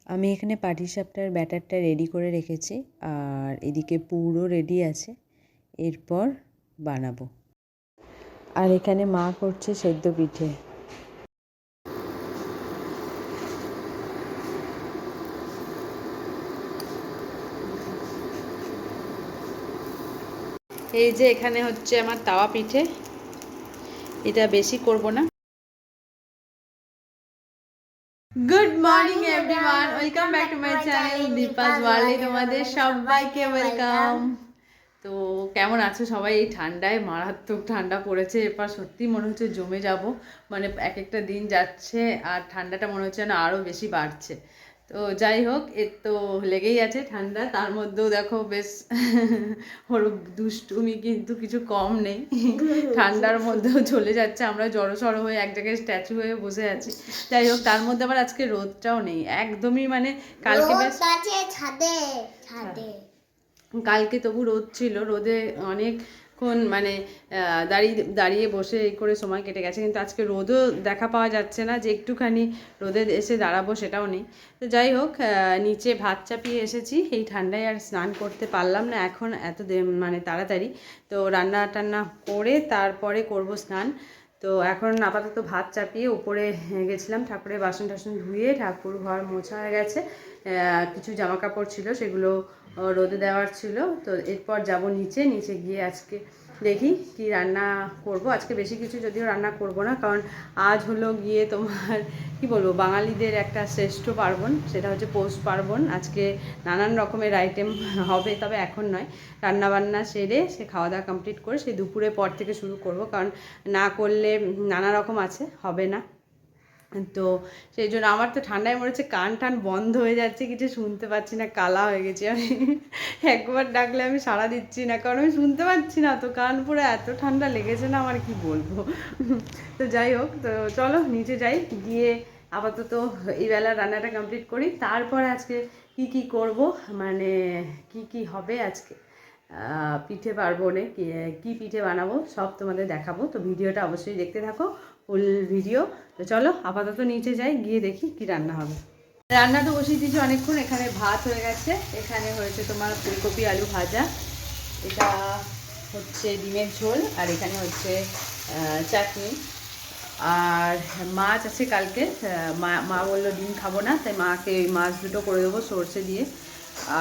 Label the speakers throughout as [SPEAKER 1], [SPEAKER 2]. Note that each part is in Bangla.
[SPEAKER 1] আমি এখানে পাটিসাপটার ব্যাটারটা রেডি করে রেখেছি আর এদিকে পুরো রেডি আছে, এরপর বানাবো। আর এখানে মা করছে সেদ্ধ পিঠে। এই যে এখানে হচ্ছে আমার তাওয়া পিঠে, এটা বেশি করব না। Good morning everyone, welcome back to my channel Deepa's ওয়ার্ল্ডে তোমাদের সবাইকে ওয়েলকাম। তো কেমন আছো সবাই? এই ঠান্ডায় মারাত্মক ঠান্ডা পড়েছে, এরপর সত্যি মনে হচ্ছে জমে যাব, মানে এক একটা দিন যাচ্ছে আর ঠান্ডাটা মনে হচ্ছে না আরও বেশি বাড়ছে। তো যাই হোক, এর তো লেগেই আছে ঠান্ডা, তার মধ্যেও দেখো বেশ ওর দুষ্টুমি কিন্তু কিছু কম নেই। ঠান্ডার মধ্যেও চলে যাচ্ছে, আমরা জড়সড় হয়ে এক জায়গায় স্ট্যাচু হয়ে বসে আছি। যাই হোক, তার মধ্যে আবার আজকে রোদটাও নেই একদমই, মানে কালকে বেশ কালকে তবু রোদ ছিল, রোদে অনেকক্ষণ মানে দাঁড়িয়ে দাঁড়িয়ে বসে এই করে সময় কেটে গেছে, কিন্তু আজকে রোদও দেখা পাওয়া যাচ্ছে না যে একটুখানি রোদে এসে দাঁড়াবো, সেটাও নেই। তো যাই হোক, নিচে ভাত চাপিয়ে এসেছি, এই ঠান্ডায় আর স্নান করতে পারলাম না এখন এত মানে তাড়াতাড়ি। তো রান্না টান্না করে তারপরে করব স্নান। তো এখন আপাতত ভাত চাপিয়ে উপরে গেছিলাম, ঠাকুরের বাসন টাসন ধুয়ে ঠাকুর ঘর মোছা হয়ে গেছে, কিছু জামা কাপড় ছিল সেগুলো রোদে দেওয়ার ছিল। তো এরপর যাব নিচে, নিচে গিয়ে আজকে দেখি কি রান্না করব। আজকে বেশি কিছু যদিও রান্না করব না, কারণ আজ হলো গিয়ে তোমার কি বলবো, বাঙালিদের একটা শ্রেষ্ঠ পার্বণ, সেটা হচ্ছে পৌষ পার্বণ। আজকে নানান রকমের আইটেম হবে, তবে এখন নয়, রান্নাবান্না সেরে সে খাওয়া দাওয়া কমপ্লিট করে সেই দুপুরের পর থেকে শুরু করব, কারণ না করলে নানা রকম আছে, হবে না। তো সেই জন্য আমার তো ঠান্ডায় মনে হচ্ছে কান টান বন্ধ হয়ে যাচ্ছে, কিছু শুনতে পাচ্ছি না, কালা হয়ে গেছি আমি। একবার ডাকলে আমি সাড়া দিচ্ছি না, কারণ আমি শুনতে পাচ্ছি না, তো কান পুরো এত ঠান্ডা লেগেছে না আমার, কি বলবো। তো যাই হোক, তো চলো নিচে যাই, গিয়ে আপাতত এই বেলা রান্নাটা কমপ্লিট করি, তারপরে আজকে কি কি করব, মানে কি কি হবে আজকে পিঠে পার্বণে কি পিঠে বানাবো সব তোমাদের দেখাবো। তো ভিডিওটা অবশ্যই দেখতে থাকো, ফুল ভিডিও। তো চলো আপাতত নিচে যাই, গিয়ে দেখি কি রান্না হবে। রান্না তো বসিয়ে দিয়েছি অনেকক্ষণ, এখানে ভাত হয়ে গেছে, এখানে হয়েছে তোমার ফুলকপি আলু ভাজা, এটা হচ্ছে ডিমের ঝোল, আর এখানে হচ্ছে চাটনি, আর মাছ আছে কালকে, মা মা বললো ডিম খাবো না, তাই মাকে ওই মাছ দুটো করে দেবো সর্ষে দিয়ে।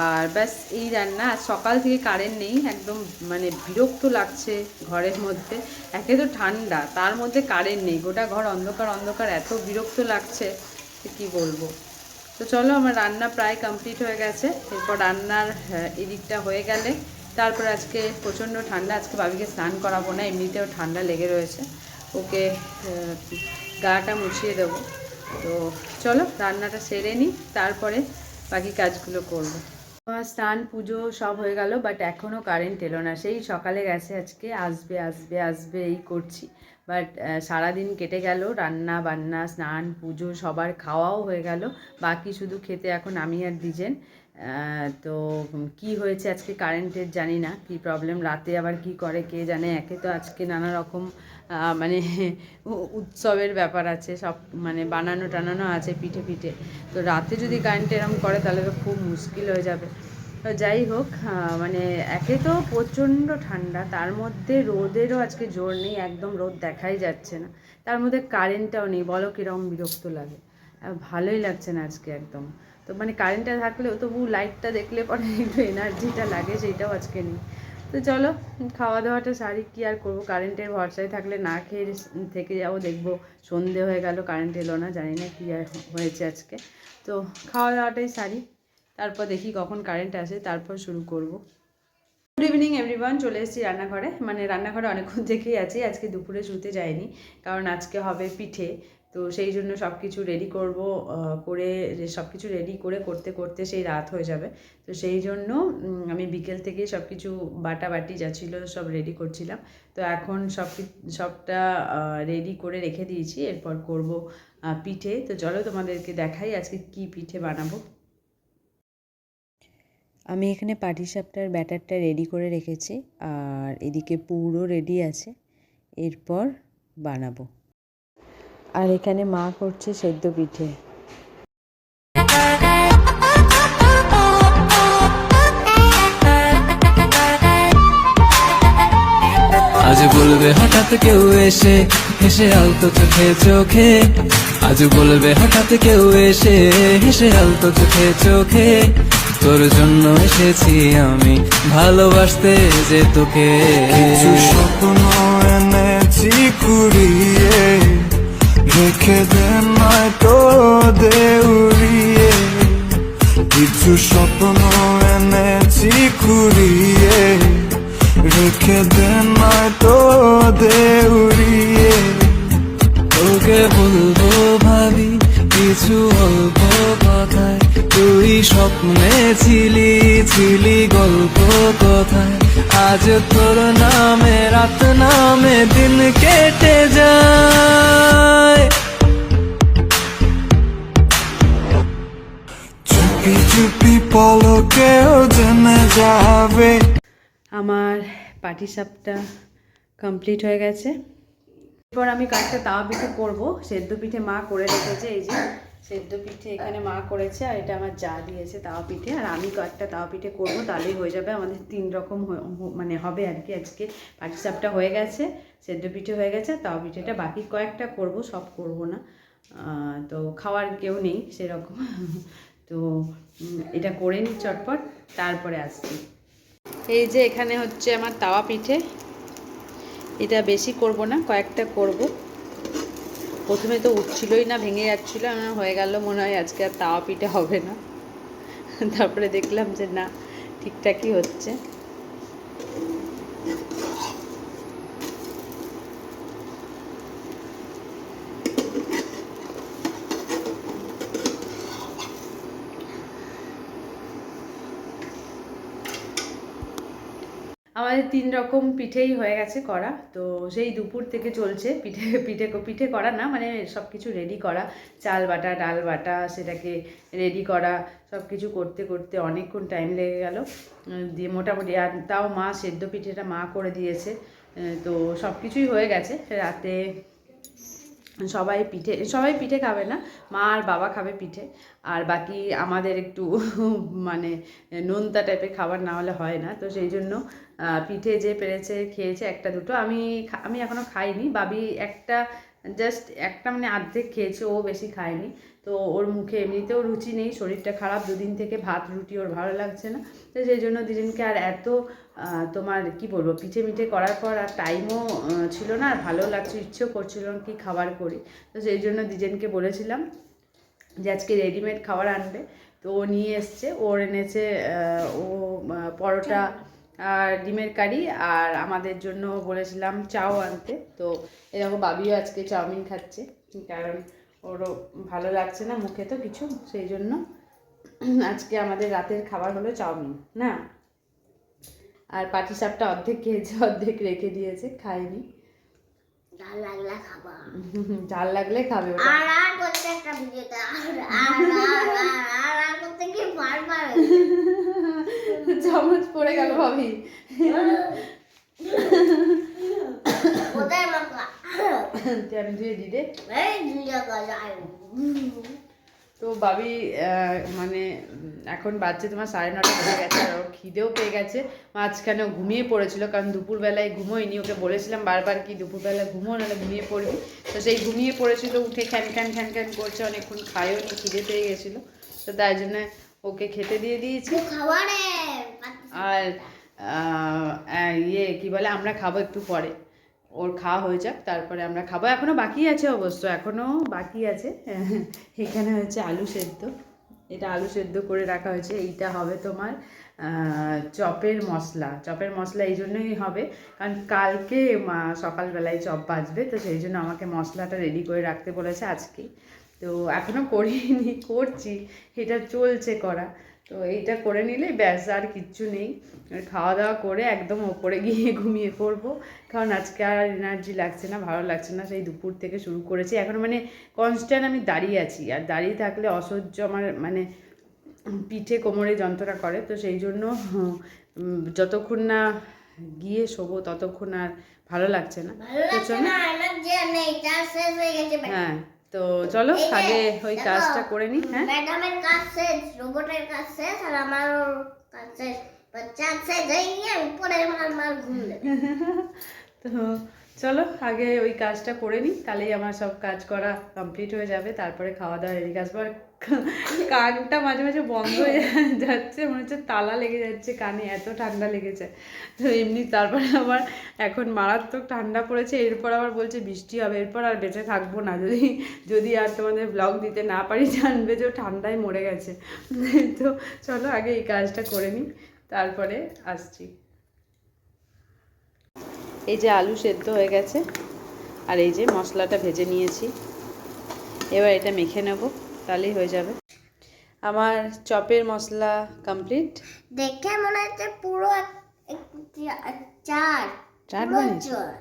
[SPEAKER 1] আর ব্যাস এই রান্না। আজ সকাল থেকে কারেন্ট নেই, একদম মানে বিরক্ত লাগছে ঘরের মধ্যে, একে তো ঠান্ডা, তার মধ্যে কারেন্ট নেই, গোটা ঘর অন্ধকার অন্ধকার, এত বিরক্ত লাগছে কি বলবো। তো চলো, আমার রান্না প্রায় কমপ্লিট হয়ে গেছে, এরপর রান্নার এদিকটা হয়ে গেলে তারপর আজকে প্রচণ্ড ঠান্ডা, আজকে বাবিকে স্নান করাবো না, এমনিতেও ঠান্ডা লেগে রয়েছে, ওকে গাটা মুছিয়ে দেবো। তো চলো রান্নাটা সেরে নিই, তারপরে বাকি কাজগুলো করবো। স্নান পুজো সব হয়ে গেল, বাট এখনও কারেন্ট এলো না, সেই সকালে গেছে, আজকে আসবে আসবে আসবে এই করছি, বাট সারাদিন কেটে গেল, রান্না বান্না স্নান পুজো সবার খাওয়াও হয়ে গেল, বাকি শুধু খেতে এখন আমি আর দিজেন। তো কি হয়েছে আজকে কারেন্টের জানি না, কি প্রবলেম, রাতে আবার কি করে কে জানে, একে তো আজকে নানা রকম মানে উৎসবের ব্যাপার আছে, সব মানে বানানো টানানো আছে পিঠে পিঠে, তো রাতে যদি কারেন্ট এরম করে তাহলে তো খুব মুশকিল হয়ে যাবে। তো যাই হোক, মানে একে তো প্রচণ্ড ঠান্ডা, তার মধ্যে রোদেরও আজকে জোর নেই, একদম রোদ দেখাই যাচ্ছে না, তার মধ্যে কারেন্টটাও নেই, বলো কীরকম বিরক্ত লাগে, ভালোই লাগছে না আজকে একদম। তো মানে কারেন্টটা থাকলেও তবু লাইটটা দেখলে পরে একটু এনার্জিটা লাগে, সেইটাও আজকে নেই। তো চলো খাওয়া দাওয়াটা সারি, কী আর করবো, কারেন্টের ভরসায় থাকলে না খেয়ে থেকে যাবো, দেখবো সন্ধে হয়ে গেল কারেন্ট এলো না, জানি না কী আর হয়েছে আজকে। তো খাওয়া দাওয়াটাই সারি, তারপর দেখি কখন কারেন্ট আসে, তারপর শুরু করব। গুড ইভিনিং এভরিওয়ান, চলে এসেছি রান্নাঘরে, মানে রান্নাঘরে অনেকক্ষণ থেকেই আছি, আজকে দুপুরে শুতে যাইনি, কারণ আজকে হবে পিঠে, তো সেই জন্য সব কিছু রেডি করব, করে সব কিছু রেডি করে করতে করতে সেই রাত হয়ে যাবে। তো সেই জন্য আমি বিকেল থেকেই সব কিছু বাটাবাটি যা ছিল সব রেডি করছিলাম। তো এখন সবটা রেডি করে রেখে দিয়েছি, এরপর করব পিঠে। তো চলো তোমাদেরকে দেখাই আজকে কি পিঠে বানাবো। আমি এখানে পাটিসাপটার ব্যাটারটা রেডি করে রেখেছি আর এদিকে পুরো রেডি আছে, এরপর বানাবো। আর এখানে মা করছে সেদ্ধ পিঠে।
[SPEAKER 2] বলবে হঠাৎ কেউ এসে হেসে আলতো চোখে চোখে, আজ বলবে হঠাৎ কেউ এসে হেসে আলতো চোখে চোখে, তোর জন্য এসেছি আমি ভালোবাসতে যে তোকে।
[SPEAKER 3] কিছু স্বপ্ন এনেছি কুড়িয়ে, রেখে দে নয়তো দে উড়িয়ে। কিছু স্বপ্ন এনেছি কুড়িয়ে, রেখে দে নয়তো দে উড়িয়ে।
[SPEAKER 2] তোকে বলবো ভাবি কিছু অল্প কথায়, তুই স্বপ্নে ছিলি ছিলি গল্প কথায়, আজ তোর নামে রাত নামে দিন কেটে যায়।
[SPEAKER 3] চুপি চুপি পলকেও জেনে যাবে।
[SPEAKER 1] আমার পাটিসাপটা কমপ্লিট হয়ে গেছে। এরপর আমি কয়েকটা তাওয়া পিঠে করবো। সেদ্ধ পিঠে মা করে রেখেছে, এই যে সেদ্ধ পিঠে এখানে মা করেছে, আর এটা আমার যা দিয়েছে তাওয়া পিঠে। আর আমি কয়েকটা তাওয়া পিঠে করবো, তাহলেই হয়ে যাবে আমাদের 3 রকম মানে হবে আর কি। আজকে পাটিসাপটা হয়ে গেছে, সেদ্ধ পিঠে হয়ে গেছে, তাওয়া পিঠেটা বাকি কয়েকটা করব, সব করব না। তো খাওয়ার কেউ নেই সেরকম। তো এটা করে নিই চটপট, তারপরে আসছি। এই যে এখানে হচ্ছে আমার তাওয়া পিঠে, এটা বেশি করব না, কয়েকটা করব। প্রথমে তো উঠছিলই না, ভেঙে যাচ্ছিলো, আমার হয়ে গেল মনে হয় আজকে আর তাওয়া পিঠে হবে না। তারপরে দেখলাম যে না, ঠিকঠাকই হচ্ছে। আমাদের 3 রকম পিঠেই হয়ে গেছে করা। তো সেই দুপুর থেকে চলছে পিঠে পিঠে পিঠে করা না, মানে সব কিছু রেডি করা, চাল বাটা ডাল বাটা, সেটাকে রেডি করা, সব কিছু করতে করতে অনেকক্ষণ টাইম লেগে গেল। দিয়ে মোটামুটি, আর তাও মা সেদ্ধ পিঠেটা মা করে দিয়েছে। তো সব কিছুই হয়ে গেছে। রাতে সবাই পিঠে খাবে না, মা আর বাবা খাবে পিঠে, আর বাকি আমাদের একটু মানে নোনতা টাইপের খাবার না হলে হয় না। তো সেই জন্য পিঠে যে পেরেছে খেয়েছে একটা দুটো, আমি এখনও খাইনি। বাবি জাস্ট একটা মানে অর্ধেক খেয়েছে, ও বেশি খায়নি। তো ওর মুখে এমনিতেও রুচি নেই, শরীরটা খারাপ, 2 দিন থেকে ভাত রুটি ওর ভালো লাগছে না। তো সেই জন্য দুজনকে, আর এত তোমার কি বলবো, পিঠে মিঠে করার পর আর টাইমও ছিল না, আর ভালো লাগছে, ইচ্ছেও করছিল না কি খাবার করি। তো সেই জন্য দুজনকে বলেছিলাম যে আজকে রেডিমেড খাবার আনবে। তো ও নিয়ে এসছে, ওর এনেছে ও পরোটা আর ডিমের কারি, আর আমাদের জন্য বলেছিলাম চাও আনতে। তো এরকম বাবিও আজকে চাউমিন খাচ্ছে, কারণ ওরও ভালো লাগছে না মুখে তো কিছু, সেই জন্য আজকে আমাদের রাতের খাবার হলো চাউমিন না। আর পাটিসাপটা অর্ধেক খেয়েছে, অর্ধেক রেখে দিয়েছে, খায়নি।
[SPEAKER 4] ঝাল লাগলে খাবা,
[SPEAKER 1] ঝাল লাগলে খাবে ওটা।
[SPEAKER 4] আর করতে একটা ভিডিওতে আর করতে কি বারবার
[SPEAKER 1] চামচ পড়ে গেল ভাবি।
[SPEAKER 4] কোথায় মাখা
[SPEAKER 1] আমি ধুয়ে দিই রে।
[SPEAKER 4] এই দুইটা গজায়।
[SPEAKER 1] তো বাবি মানে এখন বাজছে তোমার 9:30 বেজে গেছে, আর ওর খিদেও পেয়ে গেছে। মাঝখানে ঘুমিয়ে পড়েছিল, কারণ দুপুরবেলায় ঘুমোয়নি। ওকে বলেছিলাম বারবার কি দুপুরবেলা ঘুমো, নাহলে ঘুমিয়ে পড়বি। তো সেই ঘুমিয়ে পড়েছিল, উঠে খ্যান খ্যান করছে, অনেকক্ষণ খায়ও নি, খিদে পেয়ে গেছিলো। তো তাই জন্য ওকে খেতে দিয়ে দিয়েছি।
[SPEAKER 4] খাবারে
[SPEAKER 1] আর ইয়ে কি বলে, আমরা খাবো একটু পরে, ওর খাওয়া হয়ে যাক, তারপরে আমরা খাবো। এখনও বাকি আছে, অবশ্য এখনও বাকি আছে। এখানে হচ্ছে আলু সেদ্ধ, এটা আলু সেদ্ধ করে রাখা হয়েছে। এইটা হবে তোমার চপের মশলা এই জন্যই হবে, কারণ কালকে সকালবেলায় চপ বাজবে। তো সেই জন্য আমাকে মশলাটা রেডি করে রাখতে বলেছে আজকে। তো এখনও করিনি, করছি, এটা চলছে করা। তো এইটা করে নিলে ব্যাস, আর কিচ্ছু নেই। খাওয়া দাওয়া করে একদম ওপরে গিয়ে ঘুমিয়ে পড়বো, কারণ আজকে আর এনার্জি লাগছে না, ভালো লাগছে না। সেই দুপুর থেকে শুরু করেছি, এখন মানে কনস্ট্যান্ট আমি দাঁড়িয়ে আছি, আর দাঁড়িয়ে থাকলে অসহ্য আমার মানে পিঠে কোমরে যন্ত্রণা করে। তো সেই জন্য যতক্ষণ না গিয়ে শোবো ততক্ষণ আর ভালো লাগছে না। তো চলো, হ্যাঁ, তো চলো আগে ওই কাজটা করে নিই। হ্যাঁ,
[SPEAKER 4] ম্যাডামের কাজ শেষ, রোবটের কাজ শেষ, আর আমার কাজ শেষ। বাচ্চা শেষ হয়ে গিয়ে উপরে মার ঘুমলে।
[SPEAKER 1] তো চলো আগে ওই কাজটা করে নিই, তাহলেই আমার সব কাজ করা কমপ্লিট হয়ে যাবে, তারপরে খাওয়া দাওয়া এদিকে আসবো। আর কানটা মাঝে মাঝে বন্ধ হয়ে যাচ্ছে, মনে হচ্ছে তালা লেগে যাচ্ছে কানে, এত ঠান্ডা লেগেছে। তো এমনি তারপরে আবার এখন মারাত্মক ঠান্ডা পড়েছে, এরপর আবার বলছে বৃষ্টি হবে, এরপর আর বেঁচে থাকবো না যদি যদি আর তোমাদের ব্লগ দিতে না পারি, জানবে যে ও ঠান্ডায় মরে গেছে। তো চলো আগে এই কাজটা করে নিই, তারপরে আসছি। এই যে আলু সেদ্ধ হয়ে গেছে, আর এই যে মশলাটা ভেজে নিয়েছি, এবার এটা মেখে নেব, তাহলেই হয়ে যাবে। আমার চপের মশলা কমপ্লিট।
[SPEAKER 4] দেখে মনে হচ্ছে পুরো চাট
[SPEAKER 1] চাট
[SPEAKER 4] পুরো
[SPEAKER 1] বানিয়েছি,
[SPEAKER 4] চাট।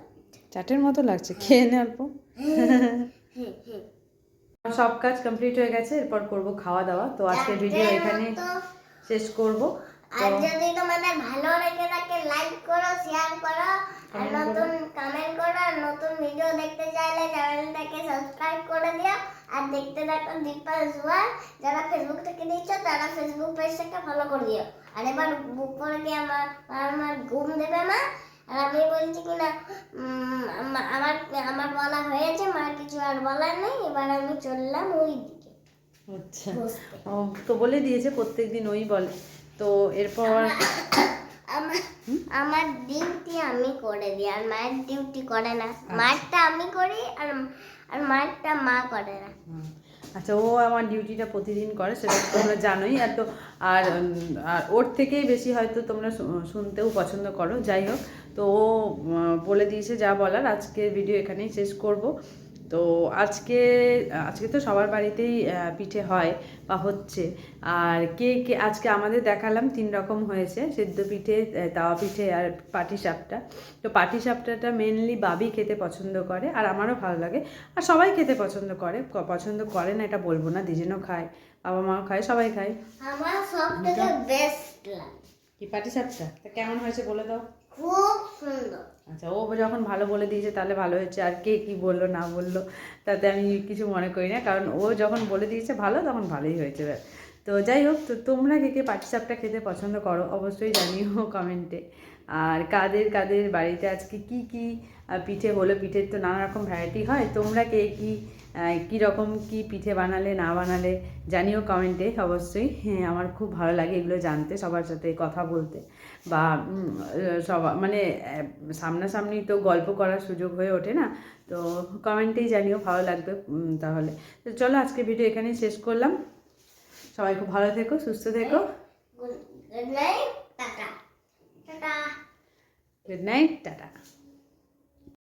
[SPEAKER 1] চাটের মতো লাগছে, খেয়ে নে অল্প।
[SPEAKER 4] হুম, হুম।
[SPEAKER 1] সব কাজ কমপ্লিট হয়ে গেছে, এরপর করব খাওয়া দাওয়া। তো আজকের ভিডিও এখানে শেষ করব।
[SPEAKER 4] আর যদি তোমাদের ভালো লেগে থাকে লাইক করো, শেয়ার করো, আর
[SPEAKER 1] Comment
[SPEAKER 4] নতুন কমেন্ট করো, আর নতুন ভিডিও দেখতে চাইলে চ্যানেলটাকে সাবস্ক্রাইব করে দিও। আর দেখতে থাকো দীপাস ওয়ার্ল্ড। যারা ফেসবুক থেকে দিচ্ছ তারা ফেসবুক পেজটাকে ফলো করে দিও। আর এবার বুক করে দিয়ে আমার ঘুম দেবে মা। আর আমি বলছি কি না, আমার আমার বলা হয়েছে, মা কিছু আর বলার নেই, এবার আমি চললাম ওই দিকে
[SPEAKER 1] আচ্ছা,
[SPEAKER 4] বসতে।
[SPEAKER 1] ও তো বলে দিয়েছে প্রত্যেকদিন ওই বলে। তো এরপর
[SPEAKER 4] আমার ডিউটি আমি করে দিই, আর মায়ের ডিউটি করে না। মায়েরটা আমি করি, আর মায়েরটা মা করে না।
[SPEAKER 1] আচ্ছা, ও আমার ডিউটিটা প্রতিদিন করে, সেটা তোমরা জানোই। আর তো আর ওর থেকেই বেশি হয়তো তোমরা শুনতেও পছন্দ করো। যাই হোক, তো ও বলে দিয়েছে যা বলার। আজকের ভিডিও এখানেই শেষ করব। তো আজকে তো সবার বাড়িতেই পিঠে হয় বা হচ্ছে। আর কে কে আজকে আমাদের দেখালাম 3 রকম হয়েছে, সেদ্ধ পিঠে, তাওয়া পিঠে আর পাটিসাপটা। তো পাটিসাপটাটা মেনলি বাবি খেতে পছন্দ করে, আর আমারও ভালো লাগে। আর সবাই খেতে পছন্দ করে না এটা বলবো না, দিজনও খায়, বাবা মাও খায়, সবাই খায়।
[SPEAKER 4] আমার সব থেকে বেস্ট লাগে
[SPEAKER 1] কি পাটিসাপটা? তা কেমন হয়েছে বলে দাও।
[SPEAKER 4] খুব সুন্দর।
[SPEAKER 1] আচ্ছা, ও যখন ভালো বলে দিয়েছে তাহলে ভালো হয়েছে, আর কে কি বললো না বললো তাতে আমি কিছু মনে করি না, কারণ ও যখন বলে দিয়েছে ভালো, তখন ভালোই হয়েছে। তো যাই হোক, তো তোমরা কে কে পাটিসাপটা খেতে পছন্দ করো অবশ্যই জানিও কমেন্টে। আর কাদের কাদের বাড়িতে আজকে কি কি পিঠে হলো, পিঠের তো নানা রকম ভ্যারাইটি হয়, তোমরা কে কী রকম কি পিঠে বানালে না বানালে জানিও কমেন্টে অবশ্যই। হ্যাঁ, আমার খুব ভালো লাগে এগুলো জানতে, সবার সাথে কথা বলতে, বা মানে সামনাসামনি তো গল্প করার সুযোগ হয়ে ওঠে না। তো কমেন্টেই জানিও, ভালো লাগবে। তাহলে তো চলো আজকে ভিডিও এখানেই শেষ করলাম। সবাই খুব ভালো থেকো, সুস্থ থেকো।
[SPEAKER 4] Good night, tata tata.
[SPEAKER 1] Good night, tata.